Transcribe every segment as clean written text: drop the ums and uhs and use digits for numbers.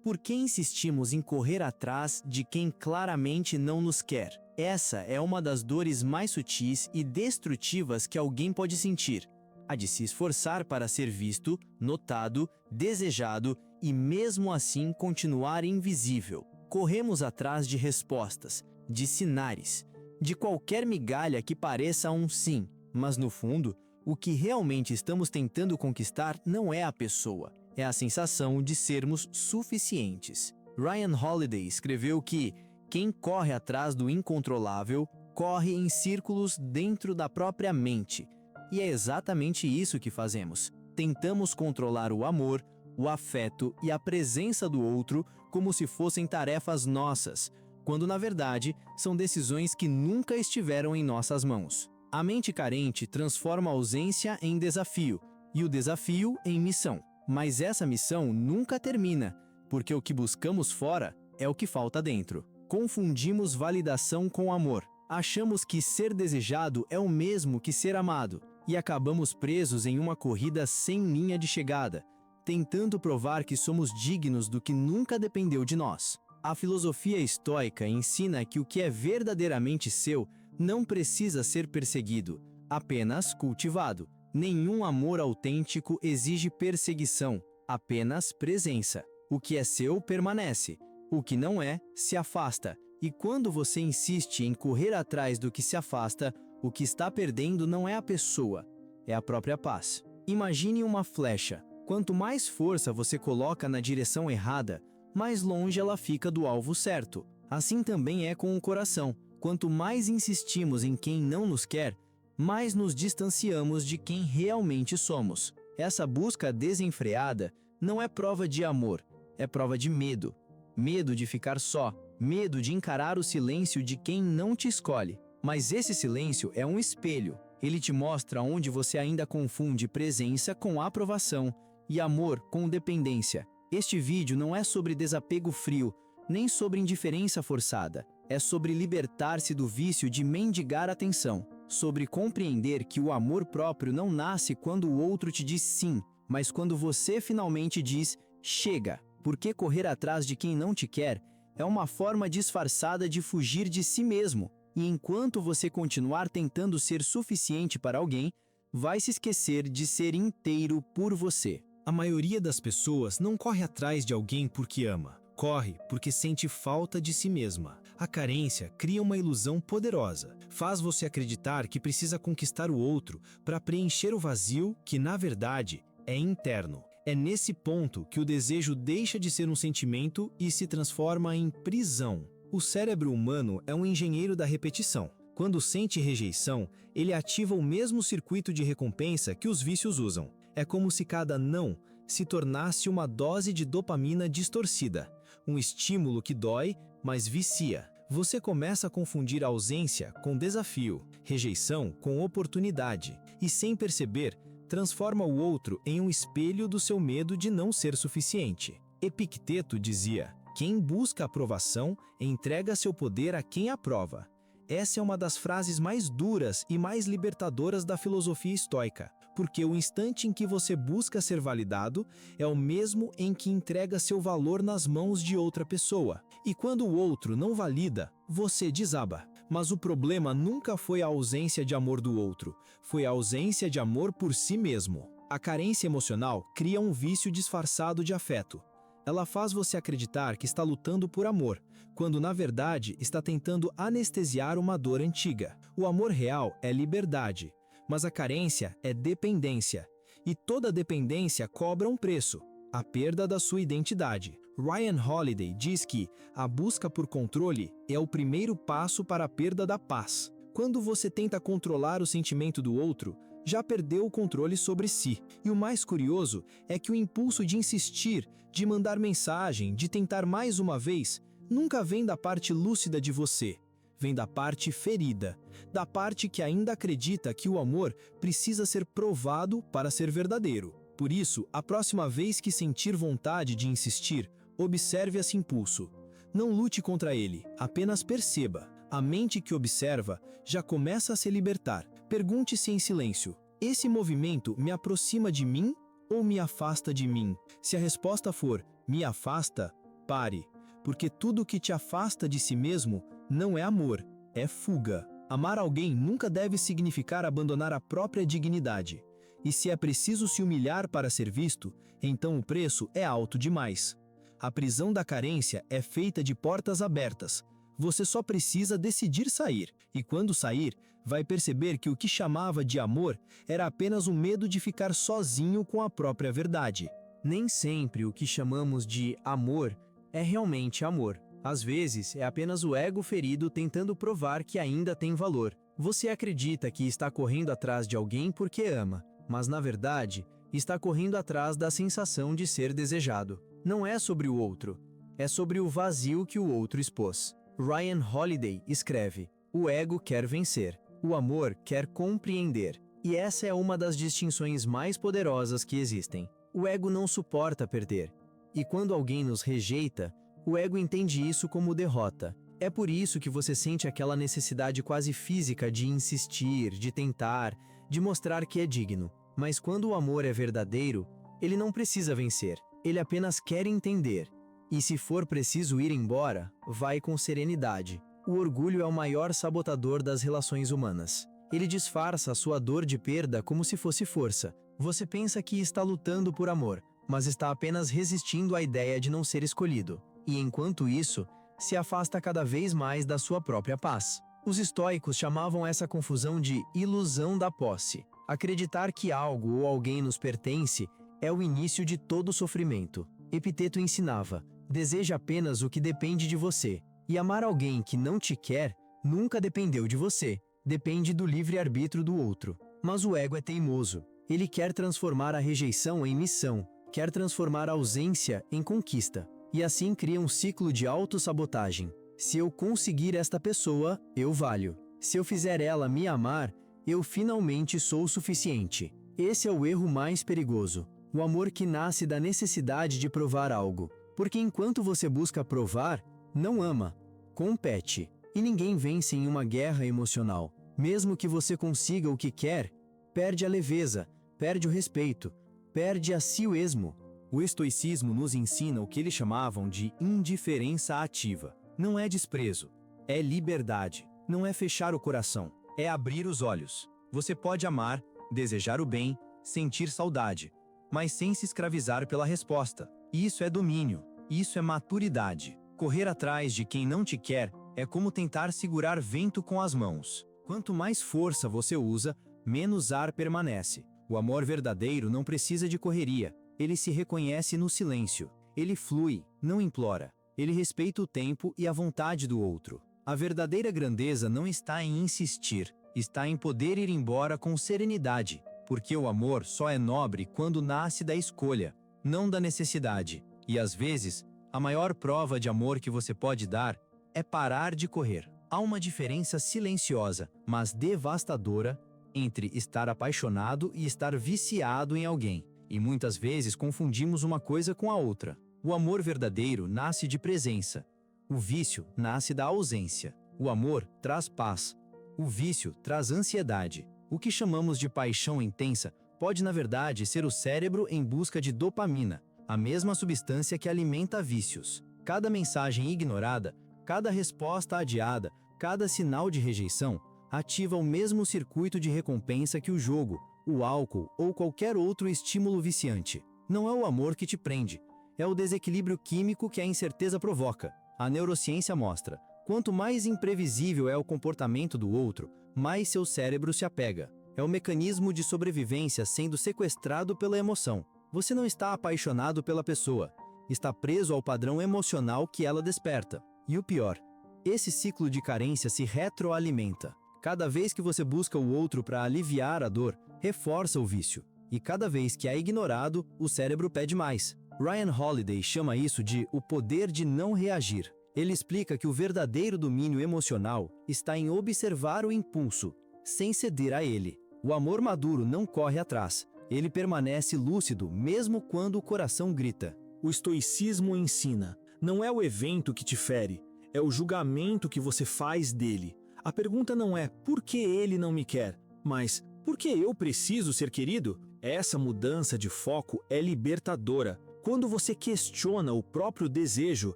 Por que insistimos em correr atrás de quem claramente não nos quer? Essa é uma das dores mais sutis e destrutivas que alguém pode sentir. A de se esforçar para ser visto, notado, desejado e mesmo assim continuar invisível. Corremos atrás de respostas, de sinais, de qualquer migalha que pareça um sim, mas no fundo, o que realmente estamos tentando conquistar não é a pessoa, é a sensação de sermos suficientes. Ryan Holiday escreveu que quem corre atrás do incontrolável corre em círculos dentro da própria mente. E é exatamente isso que fazemos. Tentamos controlar o amor, o afeto e a presença do outro como se fossem tarefas nossas, quando na verdade são decisões que nunca estiveram em nossas mãos. A mente carente transforma a ausência em desafio e o desafio em missão. Mas essa missão nunca termina, porque o que buscamos fora é o que falta dentro. Confundimos validação com amor. Achamos que ser desejado é o mesmo que ser amado e acabamos presos em uma corrida sem linha de chegada, tentando provar que somos dignos do que nunca dependeu de nós. A filosofia estoica ensina que o que é verdadeiramente seu não precisa ser perseguido, apenas cultivado. Nenhum amor autêntico exige perseguição, apenas presença. O que é seu permanece, o que não é, se afasta. E quando você insiste em correr atrás do que se afasta, o que está perdendo não é a pessoa, é a própria paz. Imagine uma flecha. Quanto mais força você coloca na direção errada, mais longe ela fica do alvo certo. Assim também é com o coração. Quanto mais insistimos em quem não nos quer, mais nos distanciamos de quem realmente somos. Essa busca desenfreada não é prova de amor, é prova de medo. Medo de ficar só, medo de encarar o silêncio de quem não te escolhe. Mas esse silêncio é um espelho. Ele te mostra onde você ainda confunde presença com aprovação e amor com dependência. Este vídeo não é sobre desapego frio, nem sobre indiferença forçada. É sobre libertar-se do vício de mendigar atenção, sobre compreender que o amor próprio não nasce quando o outro te diz sim, mas quando você finalmente diz chega. Porque correr atrás de quem não te quer é uma forma disfarçada de fugir de si mesmo. E enquanto você continuar tentando ser suficiente para alguém, vai se esquecer de ser inteiro por você. A maioria das pessoas não corre atrás de alguém porque ama. Corre porque sente falta de si mesma. A carência cria uma ilusão poderosa. Faz você acreditar que precisa conquistar o outro para preencher o vazio que, na verdade, é interno. É nesse ponto que o desejo deixa de ser um sentimento e se transforma em prisão. O cérebro humano é um engenheiro da repetição. Quando sente rejeição, ele ativa o mesmo circuito de recompensa que os vícios usam. É como se cada não se tornasse uma dose de dopamina distorcida, um estímulo que dói, mas vicia. Você começa a confundir ausência com desafio, rejeição com oportunidade, e sem perceber, transforma o outro em um espelho do seu medo de não ser suficiente. Epicteto dizia: quem busca aprovação entrega seu poder a quem aprova. Essa é uma das frases mais duras e mais libertadoras da filosofia estoica, porque o instante em que você busca ser validado é o mesmo em que entrega seu valor nas mãos de outra pessoa. E quando o outro não valida, você desaba. Mas o problema nunca foi a ausência de amor do outro, foi a ausência de amor por si mesmo. A carência emocional cria um vício disfarçado de afeto. Ela faz você acreditar que está lutando por amor, quando na verdade está tentando anestesiar uma dor antiga. O amor real é liberdade, mas a carência é dependência. E toda dependência cobra um preço, a perda da sua identidade. Ryan Holiday diz que a busca por controle é o primeiro passo para a perda da paz. Quando você tenta controlar o sentimento do outro, já perdeu o controle sobre si. E o mais curioso é que o impulso de insistir, de mandar mensagem, de tentar mais uma vez, nunca vem da parte lúcida de você. Vem da parte ferida, da parte que ainda acredita que o amor precisa ser provado para ser verdadeiro. Por isso, a próxima vez que sentir vontade de insistir, observe esse impulso. Não lute contra ele, apenas perceba. A mente que observa já começa a se libertar. Pergunte-se em silêncio: esse movimento me aproxima de mim ou me afasta de mim? Se a resposta for me afasta, Pare, porque tudo que te afasta de si mesmo não é amor, é fuga. Amar alguém nunca deve significar abandonar a própria dignidade. E se é preciso se humilhar para ser visto, então o preço é alto demais. A prisão da carência é feita de portas abertas. Você só precisa decidir sair, e quando sair, vai perceber que o que chamava de amor era apenas o medo de ficar sozinho com a própria verdade. Nem sempre o que chamamos de amor é realmente amor. Às vezes, é apenas o ego ferido tentando provar que ainda tem valor. Você acredita que está correndo atrás de alguém porque ama, mas na verdade, está correndo atrás da sensação de ser desejado. Não é sobre o outro, é sobre o vazio que o outro expôs. Ryan Holiday escreve: o ego quer vencer, o amor quer compreender. E essa é uma das distinções mais poderosas que existem. O ego não suporta perder. E quando alguém nos rejeita, o ego entende isso como derrota. É por isso que você sente aquela necessidade quase física de insistir, de tentar, de mostrar que é digno. Mas quando o amor é verdadeiro, ele não precisa vencer. Ele apenas quer entender. E se for preciso ir embora, vai com serenidade. O orgulho é o maior sabotador das relações humanas. Ele disfarça a sua dor de perda como se fosse força. Você pensa que está lutando por amor, mas está apenas resistindo à ideia de não ser escolhido. E enquanto isso, se afasta cada vez mais da sua própria paz. Os estoicos chamavam essa confusão de ilusão da posse. Acreditar que algo ou alguém nos pertence é o início de todo sofrimento. Epiteto ensinava: deseja apenas o que depende de você. E amar alguém que não te quer nunca dependeu de você. Depende do livre-arbítrio do outro. Mas o ego é teimoso. Ele quer transformar a rejeição em missão, quer transformar a ausência em conquista. E assim cria um ciclo de autossabotagem. Se eu conseguir esta pessoa, eu valho. Se eu fizer ela me amar, eu finalmente sou o suficiente. Esse é o erro mais perigoso. O amor que nasce da necessidade de provar algo. Porque enquanto você busca provar, não ama, compete. E ninguém vence em uma guerra emocional. Mesmo que você consiga o que quer, perde a leveza, perde o respeito, perde a si mesmo. O estoicismo nos ensina o que eles chamavam de indiferença ativa. Não é desprezo, é liberdade. Não é fechar o coração, é abrir os olhos. Você pode amar, desejar o bem, sentir saudade, mas sem se escravizar pela resposta. Isso é domínio, isso é maturidade. Correr atrás de quem não te quer é como tentar segurar vento com as mãos. Quanto mais força você usa, menos ar permanece. O amor verdadeiro não precisa de correria. Ele se reconhece no silêncio. Ele flui, não implora. Ele respeita o tempo e a vontade do outro. A verdadeira grandeza não está em insistir, está em poder ir embora com serenidade, porque o amor só é nobre quando nasce da escolha, não da necessidade. E às vezes, a maior prova de amor que você pode dar é parar de correr. Há uma diferença silenciosa, mas devastadora, entre estar apaixonado e estar viciado em alguém. E muitas vezes confundimos uma coisa com a outra. O amor verdadeiro nasce de presença. O vício nasce da ausência. O amor traz paz. O vício traz ansiedade. O que chamamos de paixão intensa pode, na verdade, ser o cérebro em busca de dopamina, a mesma substância que alimenta vícios. Cada mensagem ignorada, cada resposta adiada, cada sinal de rejeição ativa o mesmo circuito de recompensa que o jogo, o álcool ou qualquer outro estímulo viciante. Não é o amor que te prende, é o desequilíbrio químico que a incerteza provoca. A neurociência mostra: quanto mais imprevisível é o comportamento do outro, mais seu cérebro se apega. É o mecanismo de sobrevivência sendo sequestrado pela emoção. Você não está apaixonado pela pessoa, está preso ao padrão emocional que ela desperta. E o pior, esse ciclo de carência se retroalimenta. Cada vez que você busca o outro para aliviar a dor, reforça o vício. E cada vez que é ignorado, o cérebro pede mais. Ryan Holiday chama isso de o poder de não reagir. Ele explica que o verdadeiro domínio emocional está em observar o impulso, sem ceder a ele. O amor maduro não corre atrás. Ele permanece lúcido mesmo quando o coração grita. O estoicismo ensina: não é o evento que te fere, é o julgamento que você faz dele. A pergunta não é por que ele não me quer, mas por que eu preciso ser querido? Essa mudança de foco é libertadora. Quando você questiona o próprio desejo,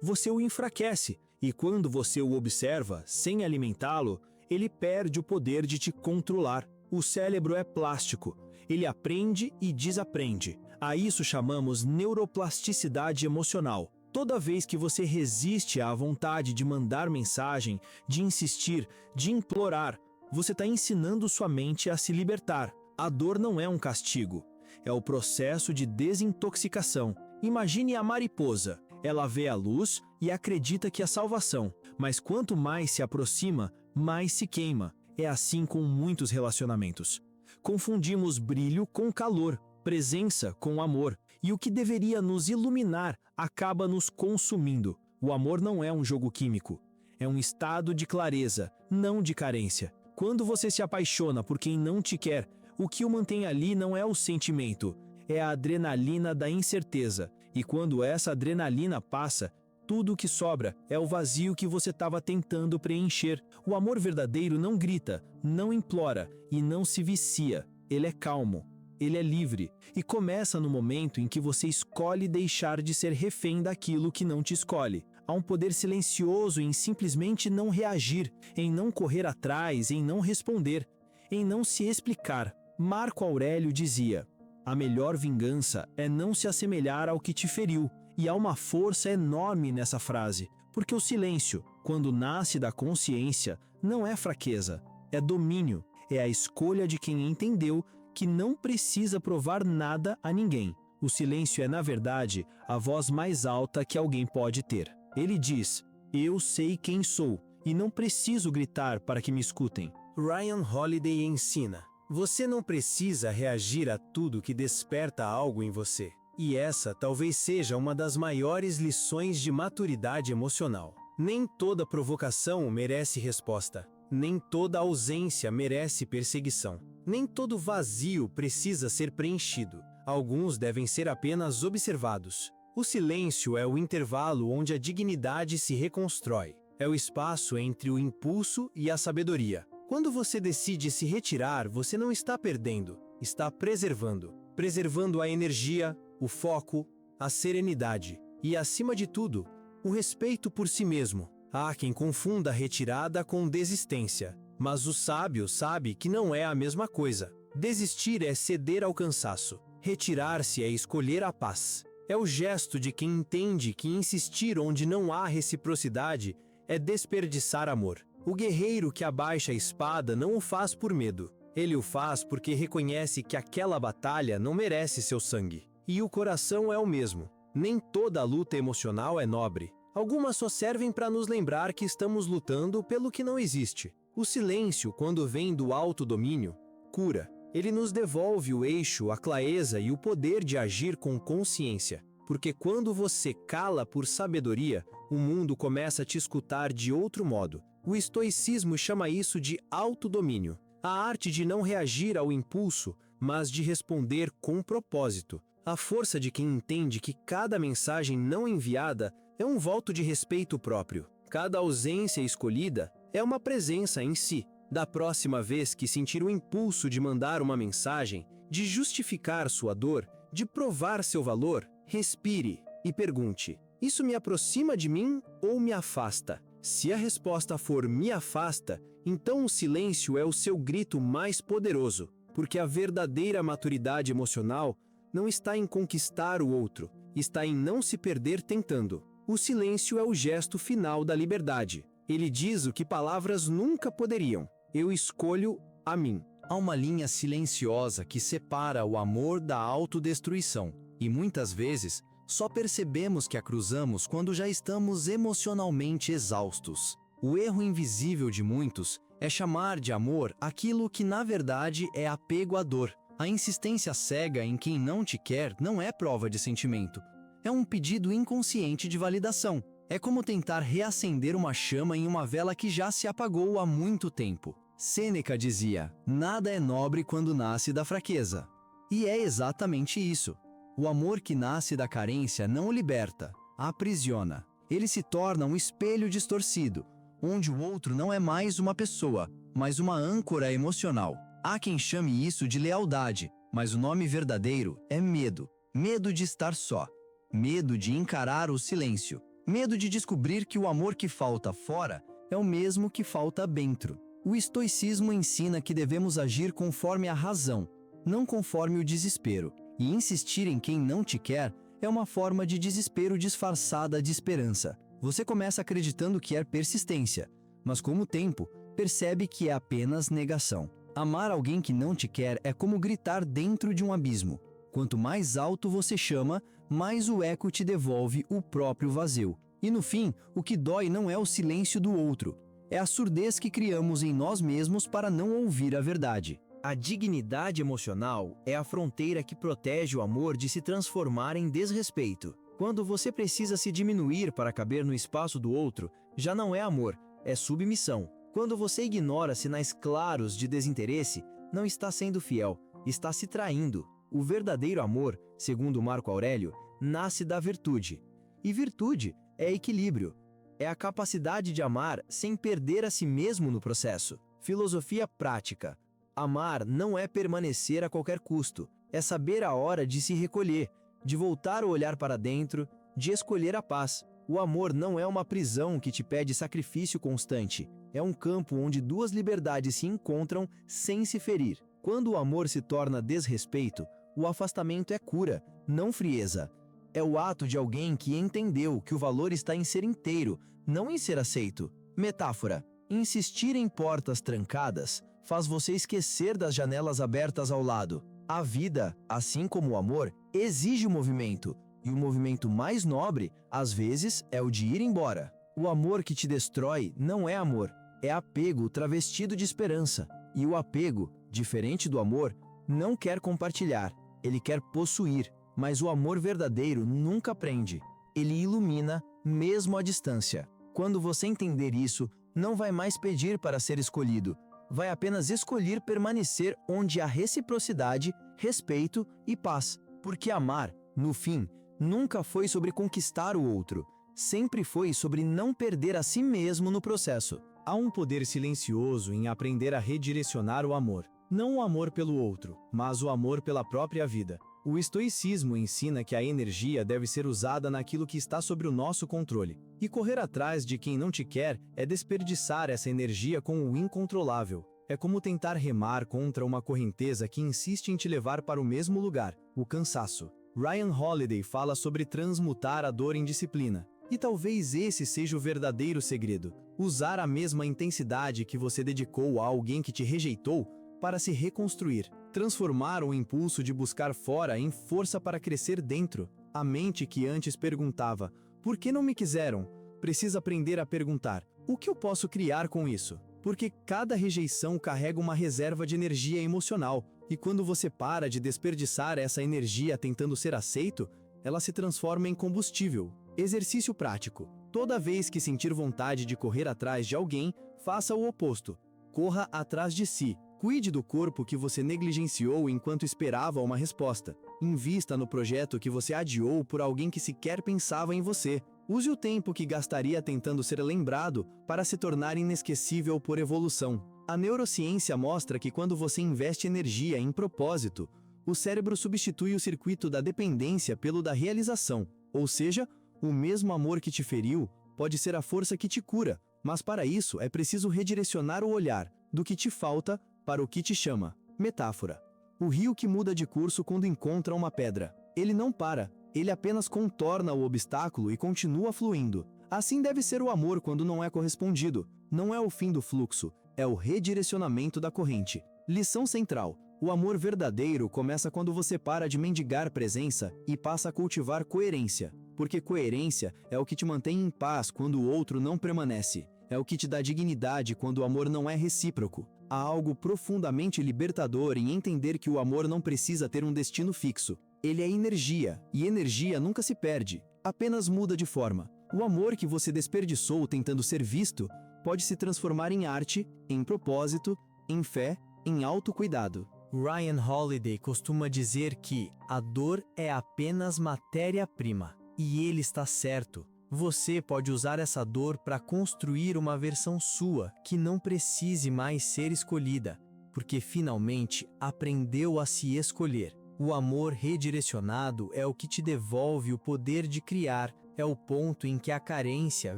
você o enfraquece, e quando você o observa sem alimentá-lo, ele perde o poder de te controlar. O cérebro é plástico, ele aprende e desaprende. A isso chamamos neuroplasticidade emocional. Toda vez que você resiste à vontade de mandar mensagem, de insistir, de implorar, você está ensinando sua mente a se libertar. A dor não é um castigo, é o processo de desintoxicação. Imagine a mariposa. Ela vê a luz e acredita que é salvação, mas quanto mais se aproxima, mais se queima. É assim com muitos relacionamentos. Confundimos brilho com calor, presença com amor, e o que deveria nos iluminar acaba nos consumindo. O amor não é um jogo químico, é um estado de clareza, não de carência. Quando você se apaixona por quem não te quer, o que o mantém ali não é o sentimento, é a adrenalina da incerteza. E quando essa adrenalina passa, tudo o que sobra é o vazio que você estava tentando preencher. O amor verdadeiro não grita, não implora e não se vicia. Ele é calmo, ele é livre e começa no momento em que você escolhe deixar de ser refém daquilo que não te escolhe. Há um poder silencioso em simplesmente não reagir, em não correr atrás, em não responder, em não se explicar. Marco Aurélio dizia: a melhor vingança é não se assemelhar ao que te feriu. E há uma força enorme nessa frase, porque o silêncio, quando nasce da consciência, não é fraqueza, é domínio, é a escolha de quem entendeu que não precisa provar nada a ninguém. O silêncio é, na verdade, a voz mais alta que alguém pode ter. Ele diz: eu sei quem sou, e não preciso gritar para que me escutem. Ryan Holiday ensina: você não precisa reagir a tudo que desperta algo em você. E essa talvez seja uma das maiores lições de maturidade emocional. Nem toda provocação merece resposta. Nem toda ausência merece perseguição. Nem todo vazio precisa ser preenchido. Alguns devem ser apenas observados. O silêncio é o intervalo onde a dignidade se reconstrói. É o espaço entre o impulso e a sabedoria. Quando você decide se retirar, você não está perdendo, está preservando. Preservando a energia, o foco, a serenidade e, acima de tudo, o respeito por si mesmo. Há quem confunda retirada com desistência, mas o sábio sabe que não é a mesma coisa. Desistir é ceder ao cansaço. Retirar-se é escolher a paz. É o gesto de quem entende que insistir onde não há reciprocidade é desperdiçar amor. O guerreiro que abaixa a espada não o faz por medo. Ele o faz porque reconhece que aquela batalha não merece seu sangue. E o coração é o mesmo. Nem toda luta emocional é nobre. Algumas só servem para nos lembrar que estamos lutando pelo que não existe. O silêncio, quando vem do autodomínio, cura. Ele nos devolve o eixo, a clareza e o poder de agir com consciência. Porque quando você cala por sabedoria, o mundo começa a te escutar de outro modo. O estoicismo chama isso de autodomínio. A arte de não reagir ao impulso, mas de responder com propósito. A força de quem entende que cada mensagem não enviada é um voto de respeito próprio. Cada ausência escolhida é uma presença em si. Da próxima vez que sentir o impulso de mandar uma mensagem, de justificar sua dor, de provar seu valor, respire e pergunte: isso me aproxima de mim ou me afasta? Se a resposta for me afasta, então o silêncio é o seu grito mais poderoso, porque a verdadeira maturidade emocional não está em conquistar o outro, está em não se perder tentando. O silêncio é o gesto final da liberdade. Ele diz o que palavras nunca poderiam: eu escolho a mim. Há uma linha silenciosa que separa o amor da autodestruição, e muitas vezes só percebemos que a cruzamos quando já estamos emocionalmente exaustos. O erro invisível de muitos é chamar de amor aquilo que na verdade é apego à dor. A insistência cega em quem não te quer não é prova de sentimento. É um pedido inconsciente de validação. É como tentar reacender uma chama em uma vela que já se apagou há muito tempo. Sêneca dizia: nada é nobre quando nasce da fraqueza. E é exatamente isso. O amor que nasce da carência não o liberta, aprisiona. Ele se torna um espelho distorcido, onde o outro não é mais uma pessoa, mas uma âncora emocional. Há quem chame isso de lealdade, mas o nome verdadeiro é medo. Medo de estar só. Medo de encarar o silêncio. Medo de descobrir que o amor que falta fora é o mesmo que falta dentro. O estoicismo ensina que devemos agir conforme a razão, não conforme o desespero. E insistir em quem não te quer é uma forma de desespero disfarçada de esperança. Você começa acreditando que é persistência, mas com o tempo, percebe que é apenas negação. Amar alguém que não te quer é como gritar dentro de um abismo. Quanto mais alto você chama, mais o eco te devolve o próprio vazio. E no fim, o que dói não é o silêncio do outro, é a surdez que criamos em nós mesmos para não ouvir a verdade. A dignidade emocional é a fronteira que protege o amor de se transformar em desrespeito. Quando você precisa se diminuir para caber no espaço do outro, já não é amor, é submissão. Quando você ignora sinais claros de desinteresse, não está sendo fiel, está se traindo. O verdadeiro amor, segundo Marco Aurélio, nasce da virtude. E virtude é equilíbrio. É a capacidade de amar sem perder a si mesmo no processo. Filosofia prática. Amar não é permanecer a qualquer custo, é saber a hora de se recolher, de voltar o olhar para dentro, de escolher a paz. O amor não é uma prisão que te pede sacrifício constante, é um campo onde duas liberdades se encontram sem se ferir. Quando o amor se torna desrespeito, o afastamento é cura, não frieza. É o ato de alguém que entendeu que o valor está em ser inteiro, não em ser aceito. Metáfora: insistir em portas trancadas faz você esquecer das janelas abertas ao lado. A vida, assim como o amor, exige movimento, e o movimento mais nobre, às vezes, é o de ir embora. O amor que te destrói não é amor, é apego travestido de esperança. E o apego, diferente do amor, não quer compartilhar, ele quer possuir. Mas o amor verdadeiro nunca prende, ele ilumina mesmo à distância. Quando você entender isso, não vai mais pedir para ser escolhido, vai apenas escolher permanecer onde há reciprocidade, respeito e paz. Porque amar, no fim, nunca foi sobre conquistar o outro, sempre foi sobre não perder a si mesmo no processo. Há um poder silencioso em aprender a redirecionar o amor. Não o amor pelo outro, mas o amor pela própria vida. O estoicismo ensina que a energia deve ser usada naquilo que está sob o nosso controle. E correr atrás de quem não te quer é desperdiçar essa energia com o incontrolável. É como tentar remar contra uma correnteza que insiste em te levar para o mesmo lugar, o cansaço. Ryan Holiday fala sobre transmutar a dor em disciplina. E talvez esse seja o verdadeiro segredo. Usar a mesma intensidade que você dedicou a alguém que te rejeitou para se reconstruir. Transformar o impulso de buscar fora em força para crescer dentro. A mente que antes perguntava, por que não me quiseram? Precisa aprender a perguntar, o que eu posso criar com isso? Porque cada rejeição carrega uma reserva de energia emocional, e quando você para de desperdiçar essa energia tentando ser aceito, ela se transforma em combustível. Exercício prático. Toda vez que sentir vontade de correr atrás de alguém, faça o oposto. Corra atrás de si. Cuide do corpo que você negligenciou enquanto esperava uma resposta. Invista no projeto que você adiou por alguém que sequer pensava em você. Use o tempo que gastaria tentando ser lembrado para se tornar inesquecível por evolução. A neurociência mostra que quando você investe energia em propósito, o cérebro substitui o circuito da dependência pelo da realização. Ou seja, o mesmo amor que te feriu pode ser a força que te cura, mas para isso é preciso redirecionar o olhar do que te falta para o que te chama. Metáfora: o rio que muda de curso quando encontra uma pedra. Ele não para, ele apenas contorna o obstáculo e continua fluindo. Assim deve ser o amor quando não é correspondido. Não é o fim do fluxo, é o redirecionamento da corrente. Lição central: o amor verdadeiro começa quando você para de mendigar presença e passa a cultivar coerência. Porque coerência é o que te mantém em paz quando o outro não permanece. É o que te dá dignidade quando o amor não é recíproco. Há algo profundamente libertador em entender que o amor não precisa ter um destino fixo. Ele é energia, e energia nunca se perde, apenas muda de forma. O amor que você desperdiçou tentando ser visto pode se transformar em arte, em propósito, em fé, em autocuidado. Ryan Holiday costuma dizer que a dor é apenas matéria-prima. E ele está certo. Você pode usar essa dor para construir uma versão sua que não precise mais ser escolhida, porque finalmente aprendeu a se escolher. O amor redirecionado é o que te devolve o poder de criar, é o ponto em que a carência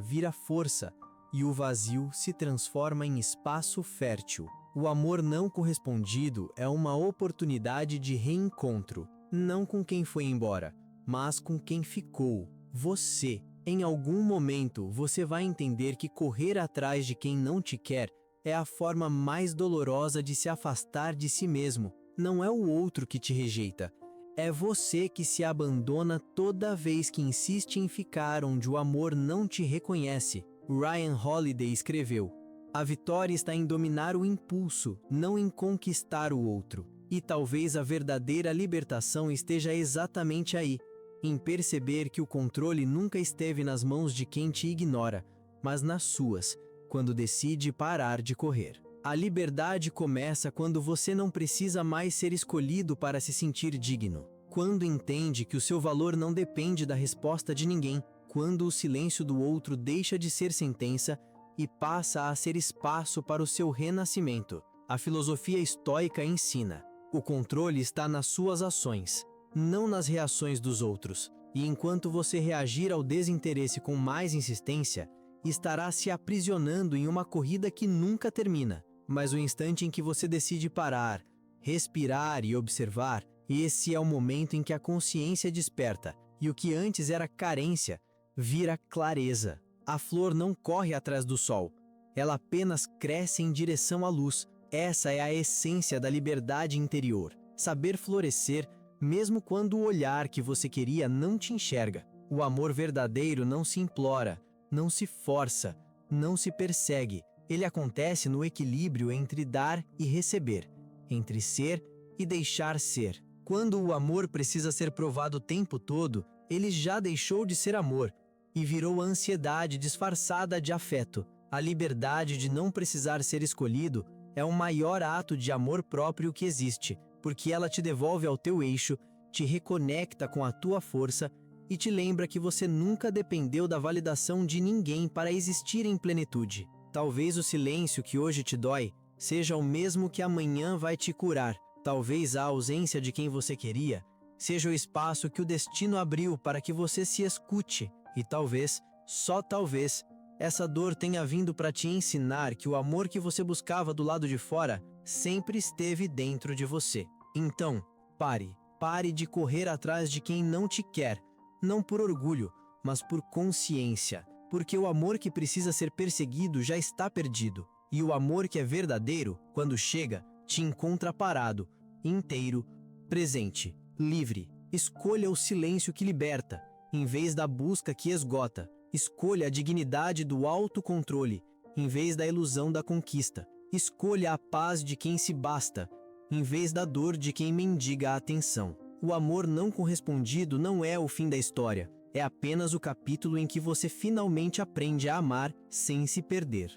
vira força e o vazio se transforma em espaço fértil. O amor não correspondido é uma oportunidade de reencontro, não com quem foi embora, mas com quem ficou, você. Em algum momento você vai entender que correr atrás de quem não te quer é a forma mais dolorosa de se afastar de si mesmo. Não é o outro que te rejeita, é você que se abandona toda vez que insiste em ficar onde o amor não te reconhece. Ryan Holiday escreveu: "A vitória está em dominar o impulso, não em conquistar o outro." E talvez a verdadeira libertação esteja exatamente aí, em perceber que o controle nunca esteve nas mãos de quem te ignora, mas nas suas, quando decide parar de correr. A liberdade começa quando você não precisa mais ser escolhido para se sentir digno. Quando entende que o seu valor não depende da resposta de ninguém. Quando o silêncio do outro deixa de ser sentença e passa a ser espaço para o seu renascimento. A filosofia estoica ensina: o controle está nas suas ações, não nas reações dos outros. E enquanto você reagir ao desinteresse com mais insistência, estará se aprisionando em uma corrida que nunca termina. Mas o instante em que você decide parar, respirar e observar, esse é o momento em que a consciência desperta, e o que antes era carência, vira clareza. A flor não corre atrás do sol, ela apenas cresce em direção à luz. Essa é a essência da liberdade interior. Saber florescer, mesmo quando o olhar que você queria não te enxerga. O amor verdadeiro não se implora, não se força, não se persegue. Ele acontece no equilíbrio entre dar e receber, entre ser e deixar ser. Quando o amor precisa ser provado o tempo todo, ele já deixou de ser amor e virou ansiedade disfarçada de afeto. A liberdade de não precisar ser escolhido é o maior ato de amor próprio que existe, porque ela te devolve ao teu eixo, te reconecta com a tua força e te lembra que você nunca dependeu da validação de ninguém para existir em plenitude. Talvez o silêncio que hoje te dói seja o mesmo que amanhã vai te curar. Talvez a ausência de quem você queria seja o espaço que o destino abriu para que você se escute. E talvez, só talvez, essa dor tenha vindo para te ensinar que o amor que você buscava do lado de fora sempre esteve dentro de você. Então, pare de correr atrás de quem não te quer, não por orgulho, mas por consciência. Porque o amor que precisa ser perseguido já está perdido. E o amor que é verdadeiro, quando chega, te encontra parado, inteiro, presente, livre. Escolha o silêncio que liberta, em vez da busca que esgota. Escolha a dignidade do autocontrole, em vez da ilusão da conquista. Escolha a paz de quem se basta, em vez da dor de quem mendiga a atenção. O amor não correspondido não é o fim da história. É apenas o capítulo em que você finalmente aprende a amar sem se perder.